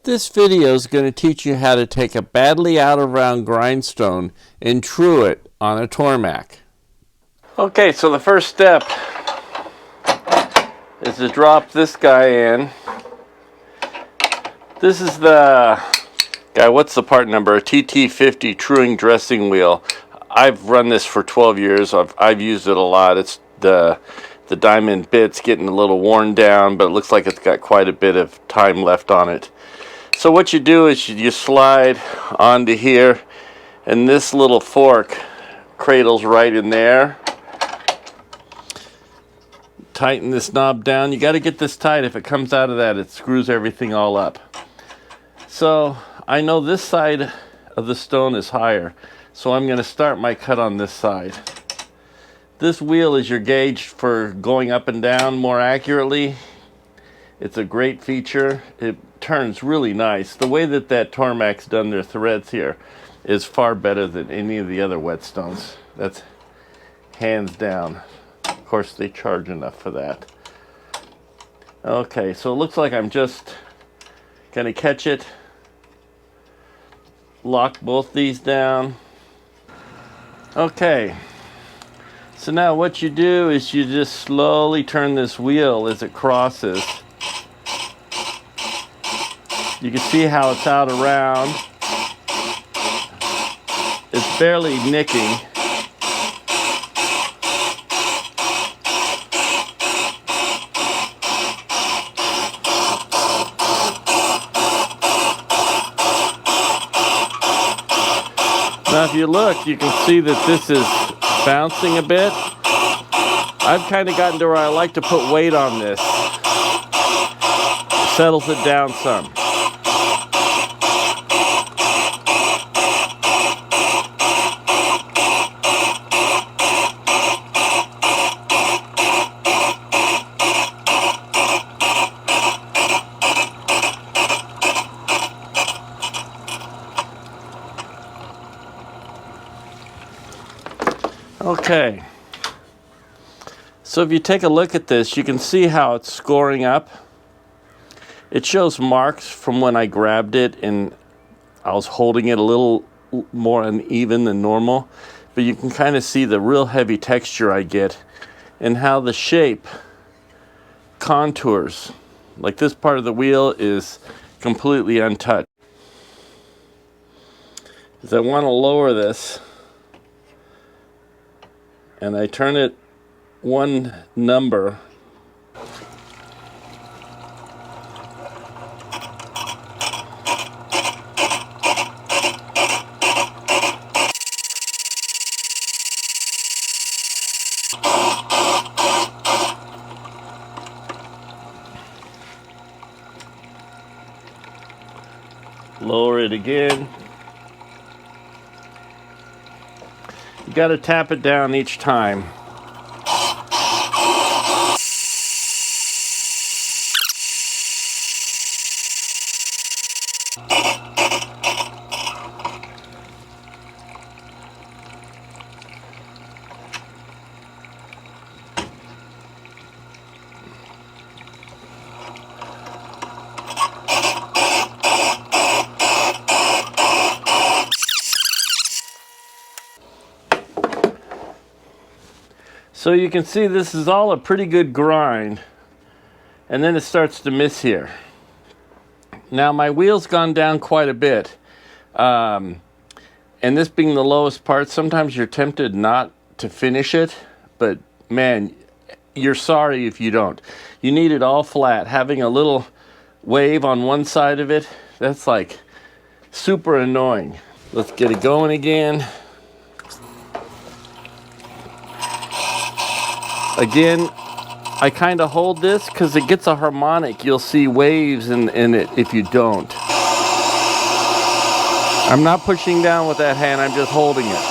This video is going to teach you how to take a badly out of round grindstone and true it on a Tormek. Okay, so the first step is to drop this guy in. This is the guy, what's the part number? A TT50 truing dressing wheel. I've run this for 12 years. I've used it a lot. It's the diamond bit's getting a little worn down, but it looks like it's got quite a bit of time left on it. So what you do is you slide onto here, and this little fork cradles right in there. Tighten this knob down. You got to get this tight. If it comes out of that, it screws everything all up. So I know this side of the stone is higher, so I'm going to start my cut on this side. This wheel is your gauge for going up and down more accurately. It's a great feature. It turns really nice. The way that Tormek's done their threads here is far better than any of the other whetstones. That's hands down. Of course, they charge enough for that. Okay, so it looks like I'm just gonna catch it, lock both these down. Okay, so now what you do is you just slowly turn this wheel as it crosses. You can see how it's out around. It's barely nicking. Now if you look, you can see that this is bouncing a bit. I've kind of gotten to where I like to put weight on this. It settles it down some. Okay, so if you take a look at this, you can see how it's scoring up. It shows marks from when I grabbed it and I was holding it a little more uneven than normal, but you can kind of see the real heavy texture I get and how the shape contours. Like this part of the wheel is completely untouched. Because I want to lower this, and I turn it one number. Lower it again. You got to tap it down each time. So you can see this is all a pretty good grind, and then it starts to miss here. Now my wheel's gone down quite a bit, and this being the lowest part, sometimes you're tempted not to finish it, but man, you're sorry if you don't. You need it all flat. Having a little wave on one side of it, that's like super annoying. Let's get it going again. Again, I kind of hold this because it gets a harmonic. You'll see waves in it if you don't. I'm not pushing down with that hand, I'm just holding it.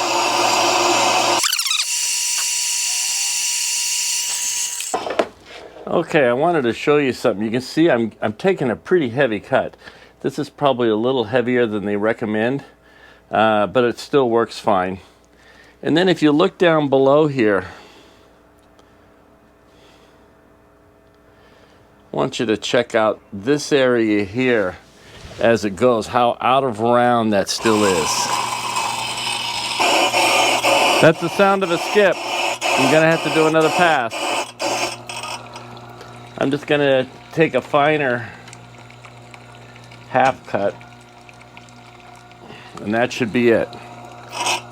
Okay, I wanted to show you something. You can see I'm taking a pretty heavy cut. This is probably a little heavier than they recommend, but it still works fine. And then if you look down below here, I want you to check out this area here. as it goes, how out of round that still is. That's the sound of a skip. I'm gonna have to do another pass. I'm just gonna take a finer half cut, and that should be it.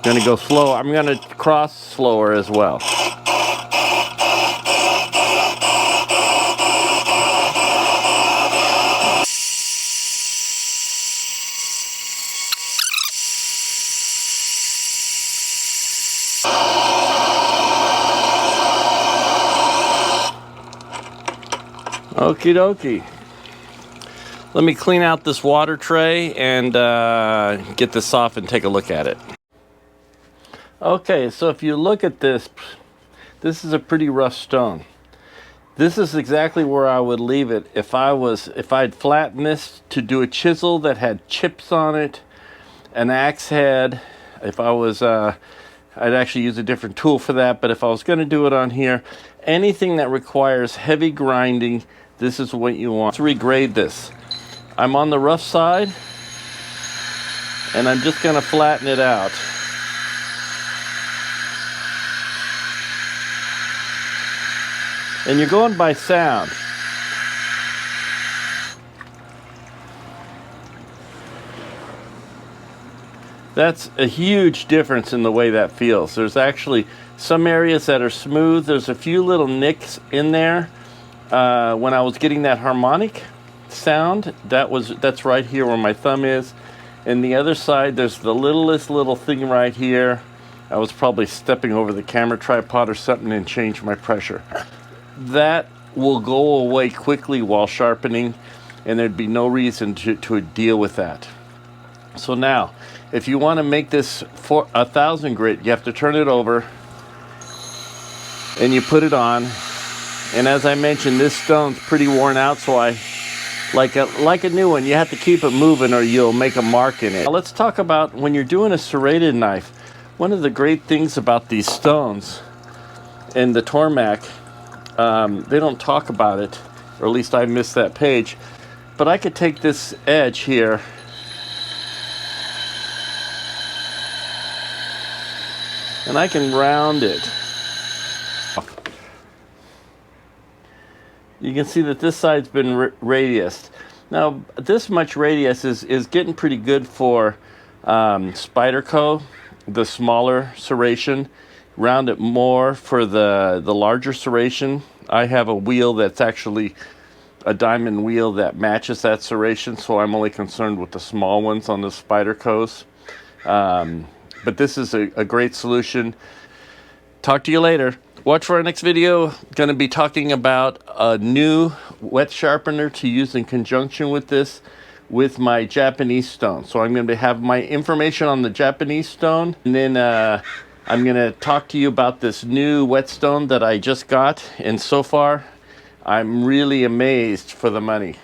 Gonna go slow. I'm gonna cross slower as well. Okie dokie. Let me clean out this water tray and get this off and take a look at it. Okay, so if you look at this, this is a pretty rough stone. This is exactly where I would leave it if I'd flattened this to do a chisel that had chips on it, an axe head. If I was, I'd actually use a different tool for that, but if I was gonna do it on here, anything that requires heavy grinding, this is what you want. Let's regrade this. I'm on the rough side, and I'm just gonna flatten it out. And you're going by sound. That's a huge difference in the way that feels. There's actually some areas that are smooth. There's a few little nicks in there. When I was getting that harmonic sound, that's right here where my thumb is. And the other side, there's the littlest little thing right here. I was probably stepping over the camera tripod or something and changed my pressure. That will go away quickly while sharpening, and there'd be no reason to deal with that. So now, if you want to make this for 1000 grit, you have to turn it over and you put it on. And as I mentioned, this stone's pretty worn out, so like a new one, you have to keep it moving or you'll make a mark in it. Now let's talk about when you're doing a serrated knife. One of the great things about these stones and the Tormek, they don't talk about it, or at least I missed that page, but I could take this edge here and I can round it. You can see that this side's been radiused. Now, this much radius is getting pretty good for Spyderco, the smaller serration. Round it more for the larger serration. I have a wheel that's actually a diamond wheel that matches that serration, so I'm only concerned with the small ones on the Spydercos. But this is a great solution. Talk to you later. Watch for our next video. Going to be talking about a new wet sharpener to use in conjunction with this, with my Japanese stone. So I'm going to have my information on the Japanese stone, and then I'm going to talk to you about this new whetstone that I just got. And so far, I'm really amazed for the money.